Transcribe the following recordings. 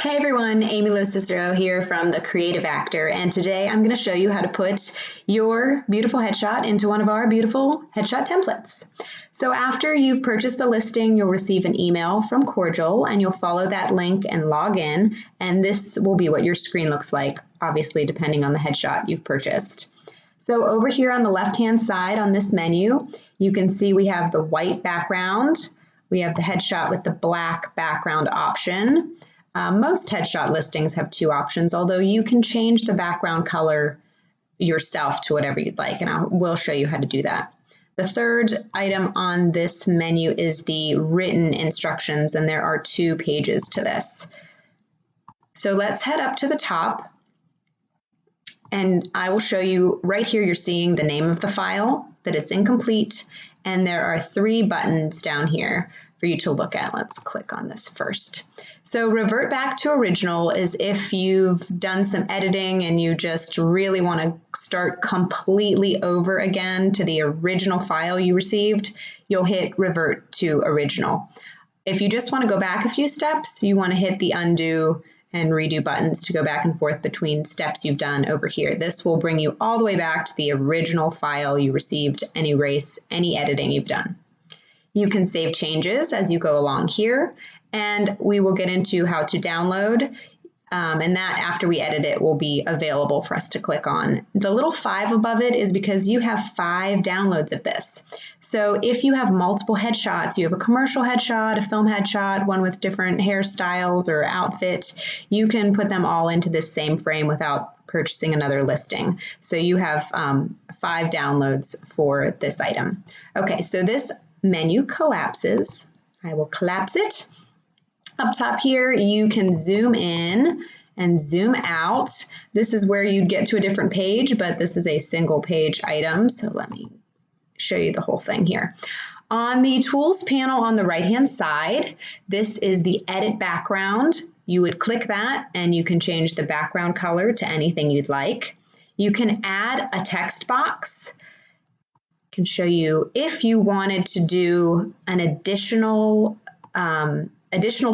Hey everyone, Amy Locicero here from The Creative Actor, and today I'm going to show you how to put your beautiful headshot into one of our beautiful headshot templates. So after you've purchased the listing, you'll receive an email from Corjl, and you'll follow that link and log in, and this will be what your screen looks like, obviously depending on the headshot you've purchased. So over here on the left-hand side on this menu, you can see we have the white background, we have the headshot with the black background option. Most headshot listings have two options, although you can change the background color yourself to whatever you'd like, and I will show you how to do that. The third item on this menu is the written instructions, and there are 2 pages to this. So let's head up to the top, and I will show you right here. You're seeing the name of the file, that it's incomplete, and there are 3 buttons down here for you to look at. Let's click on this first. So revert back to original is if you've done some editing and you just really want to start completely over again to the original file you received, you'll hit revert to original. If you just want to go back a few steps, you want to hit the undo and redo buttons to go back and forth between steps you've done over here. This will bring you all the way back to the original file you received and erase any editing you've done. You can save changes as you go along here, and we will get into how to download, and that after we edit it will be available for us to click on. The little 5 above it is because you have 5 downloads of this. So if you have multiple headshots, you have a commercial headshot, a film headshot, one with different hairstyles or outfit, you can put them all into this same frame without purchasing another listing. So you have 5 downloads for this item. Okay, so this menu collapses. I will collapse it. Up top here, you can zoom in and zoom out. This is where you'd get to a different page, but this is a single page item. So let me show you the whole thing here. On the tools panel on the right-hand side, this is the edit background. You would click that and you can change the background color to anything you'd like. You can add a text box. Can show you if you wanted to do an additional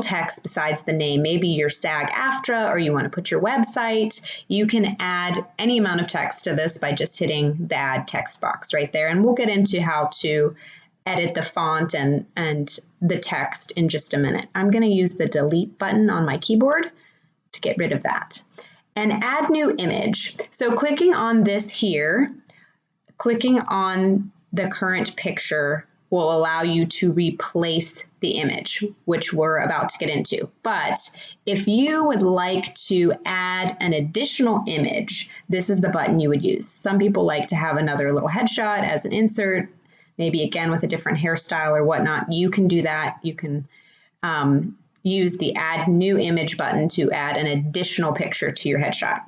text besides the name, maybe your SAG-AFTRA, or you want to put your website, you can add any amount of text to this by just hitting the add text box right there. And we'll get into how to edit the font and the text in just a minute. I'm going to use the delete button on my keyboard to get rid of that. And add new image. So clicking on this here, clicking on the current picture will allow you to replace the image, which we're about to get into. But if you would like to add an additional image, this is the button you would use. Some people like to have another little headshot as an insert, maybe again with a different hairstyle or whatnot. You can do that. You can use the add new image button to add an additional picture to your headshot.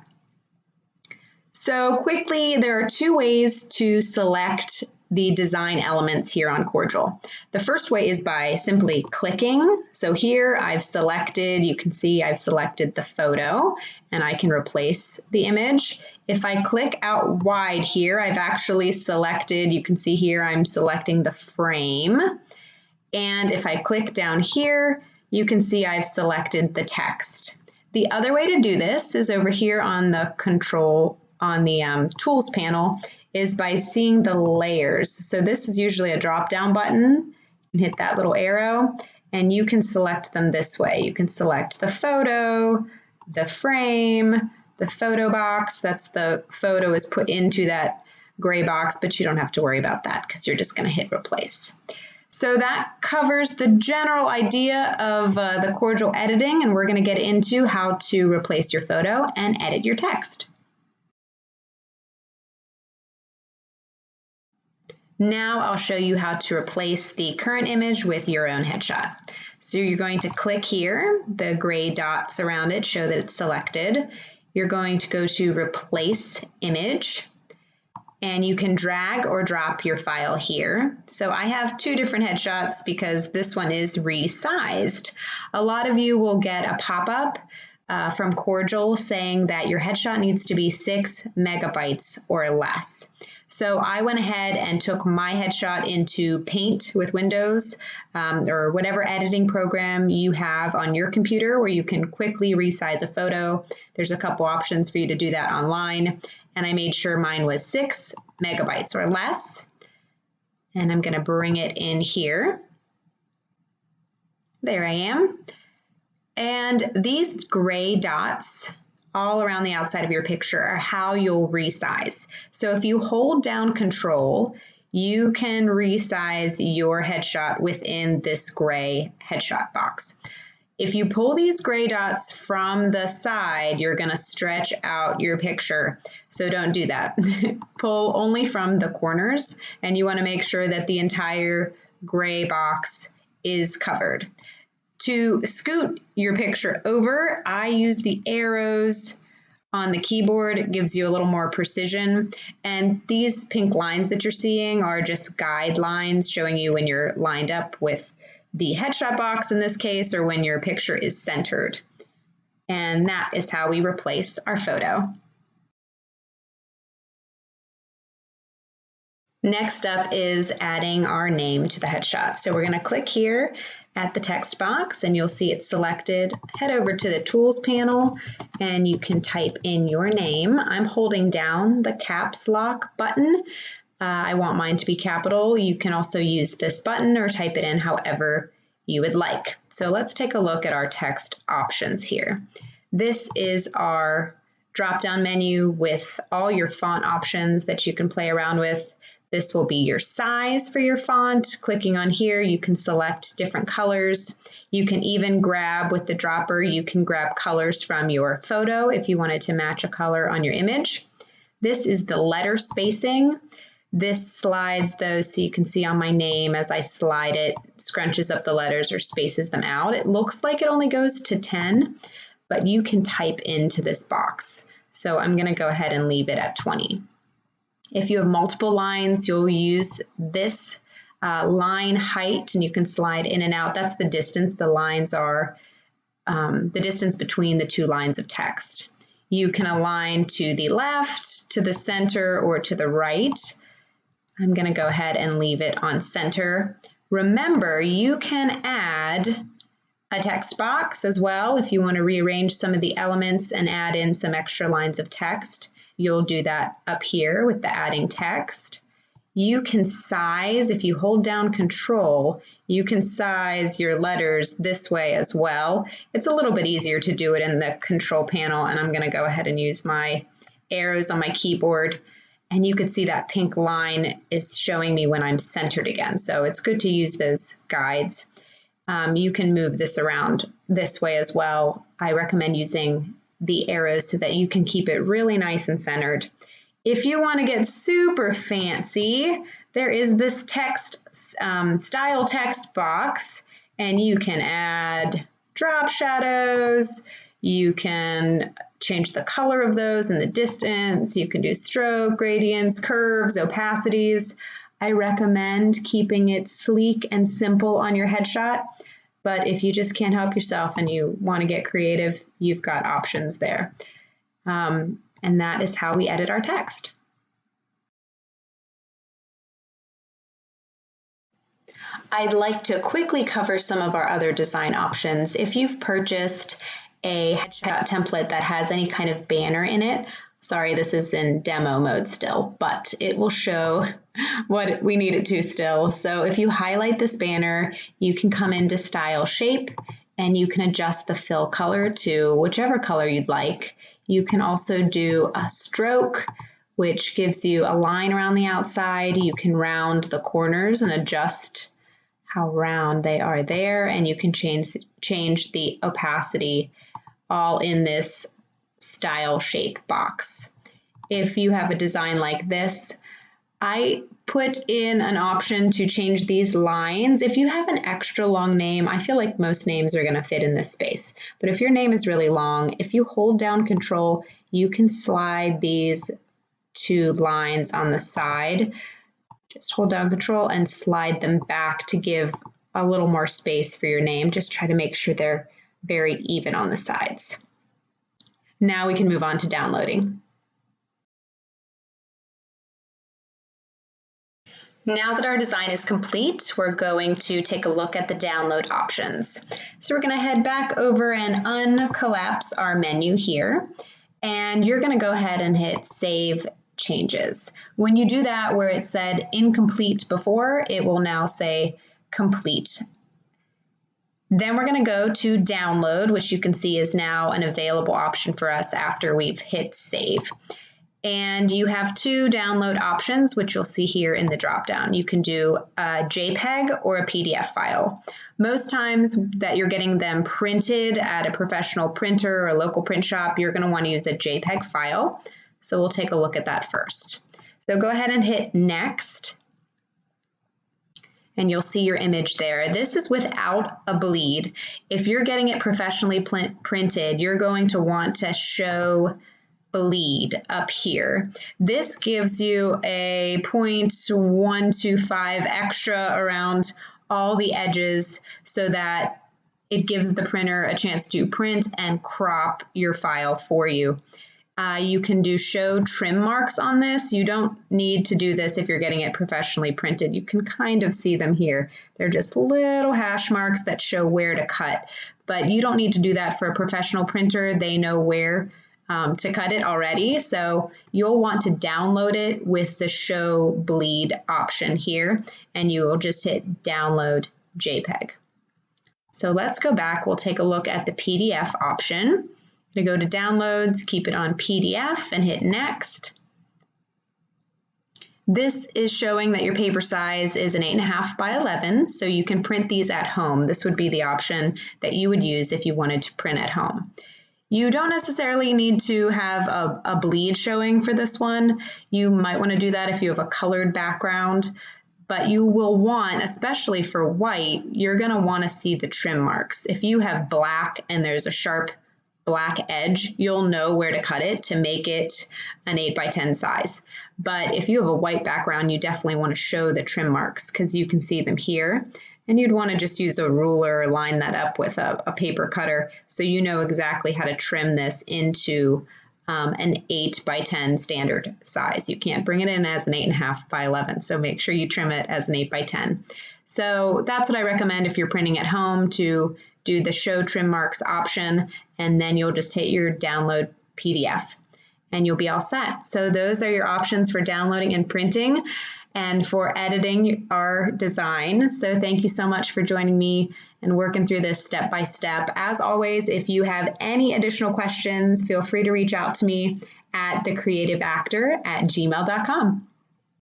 So quickly, there are 2 ways to select the design elements here on Corjl. The first way is by simply clicking. So here I've selected, you can see I've selected the photo and I can replace the image. If I click out wide here, I've actually selected, you can see here I'm selecting the frame. And if I click down here, you can see I've selected the text. The other way to do this is over here on the tools panel is by seeing the layers. So this is usually a drop-down button. You can hit that little arrow and you can select them this way. You can select the photo, the frame, the photo box. That's the photo is put into that gray box, but you don't have to worry about that because you're just going to hit replace. So that covers the general idea of the Corjl editing, and we're going to get into how to replace your photo and edit your text. Now I'll show you how to replace the current image with your own headshot. So you're going to click here, the gray dots around it show that it's selected. You're going to go to replace image, and you can drag or drop your file here. So I have 2 different headshots because this one is resized. A lot of you will get a pop-up from Corjl saying that your headshot needs to be 6 megabytes or less. So I went ahead and took my headshot into Paint with Windows or whatever editing program you have on your computer where you can quickly resize a photo. There's a couple options for you to do that online. And I made sure mine was 6 megabytes or less. And I'm going to bring it in here. There I am. And these gray dots all around the outside of your picture are how you'll resize. So if you hold down Control, you can resize your headshot within this gray headshot box. If you pull these gray dots from the side, you're going to stretch out your picture. So don't do that. Pull only from the corners, and you want to make sure that the entire gray box is covered. To scoot your picture over, I use the arrows on the keyboard. It gives you a little more precision. And these pink lines that you're seeing are just guidelines showing you when you're lined up with the headshot box in this case, or when your picture is centered. And that is how we replace our photo. Next up is adding our name to the headshot. So we're going to click here at the text box and you'll see it's selected. Head over to the Tools panel and you can type in your name. I'm holding down the caps lock button. I want mine to be capital. You can also use this button or type it in however you would like. So let's take a look at our text options here. This is our drop-down menu with all your font options that you can play around with. This will be your size for your font. Clicking on here, you can select different colors. You can even grab with the dropper, you can grab colors from your photo if you wanted to match a color on your image. This is the letter spacing. This slides those so you can see on my name as I slide it, scrunches up the letters or spaces them out. It looks like it only goes to 10, but you can type into this box. So I'm going to go ahead and leave it at 20. If you have multiple lines, you'll use this line height and you can slide in and out. That's the distance. The lines are the distance between the two lines of text. You can align to the left, to the center, or to the right. I'm going to go ahead and leave it on center. Remember, you can add a text box as well if you want to rearrange some of the elements and add in some extra lines of text. You'll do that up here with the adding text. You can size, if you hold down Control, you can size your letters this way as well. It's a little bit easier to do it in the Control panel, and I'm going to go ahead and use my arrows on my keyboard. And you can see that pink line is showing me when I'm centered again. So it's good to use those guides. You can move this around this way as well. I recommend using the arrows so that you can keep it really nice and centered. If you want to get super fancy, there is this text style text box, and you can add drop shadows. You can change the color of those and the distance. You can do stroke, gradients, curves, opacities. I recommend keeping it sleek and simple on your headshot. But if you just can't help yourself and you want to get creative, you've got options there. And that is how we edit our text. I'd like to quickly cover some of our other design options. If you've purchased a headshot template that has any kind of banner in it, sorry, this is in demo mode still, but it will show what we need it to still. So if you highlight this banner, you can come into Style Shape and you can adjust the fill color to whichever color you'd like. You can also do a stroke, which gives you a line around the outside. You can round the corners and adjust how round they are there, and you can change the opacity all in this Style Shape box. If you have a design like this, I put in an option to change these lines. If you have an extra long name, I feel like most names are going to fit in this space. But if your name is really long, if you hold down Control, you can slide these two lines on the side. Just hold down Control and slide them back to give a little more space for your name. Just try to make sure they're very even on the sides. Now we can move on to downloading. Now that our design is complete, we're going to take a look at the download options. So we're going to head back over and uncollapse our menu here, and you're going to go ahead and hit Save Changes. When you do that, where it said incomplete before, it will now say complete. Then we're going to go to download, which you can see is now an available option for us after we've hit save. And you have two download options, which you'll see here in the dropdown. You can do a JPEG or a PDF file. Most times that you're getting them printed at a professional printer or a local print shop, you're going to want to use a JPEG file. So we'll take a look at that first. So go ahead and hit Next, and you'll see your image there. This is without a bleed. If you're getting it professionally printed, you're going to want to show bleed up here. This gives you a 0.125 extra around all the edges so that it gives the printer a chance to print and crop your file for you. You can do show trim marks on this. You don't need to do this if you're getting it professionally printed. You can kind of see them here. They're just little hash marks that show where to cut, but you don't need to do that for a professional printer. They know where to cut it already. So you'll want to download it with the show bleed option here, and you will just hit download JPEG. So let's go back. We'll take a look at the PDF option. I'm going to go to downloads, keep it on PDF, and hit next. This is showing that your paper size is an 8.5 by 11, so you can print these at home. This would be the option that you would use if you wanted to print at home. You don't necessarily need to have a bleed showing for this one. You might want to do that if you have a colored background, but you will want, especially for white, you're going to want to see the trim marks. If you have black and there's a sharp black edge, you'll know where to cut it to make it an 8 by 10 size. But if you have a white background, you definitely want to show the trim marks because you can see them here. And you'd want to just use a ruler or line that up with a paper cutter so you know exactly how to trim this into an 8 by 10 standard size. You can't bring it in as an 8.5 by 11, so make sure you trim it as an 8 by 10. So that's what I recommend if you're printing at home, to do the show trim marks option, and then you'll just hit your download PDF and you'll be all set. So those are your options for downloading and printing and for editing our design. So thank you so much for joining me and working through this step by step. As always, if you have any additional questions, feel free to reach out to me at thecreativeactor@gmail.com.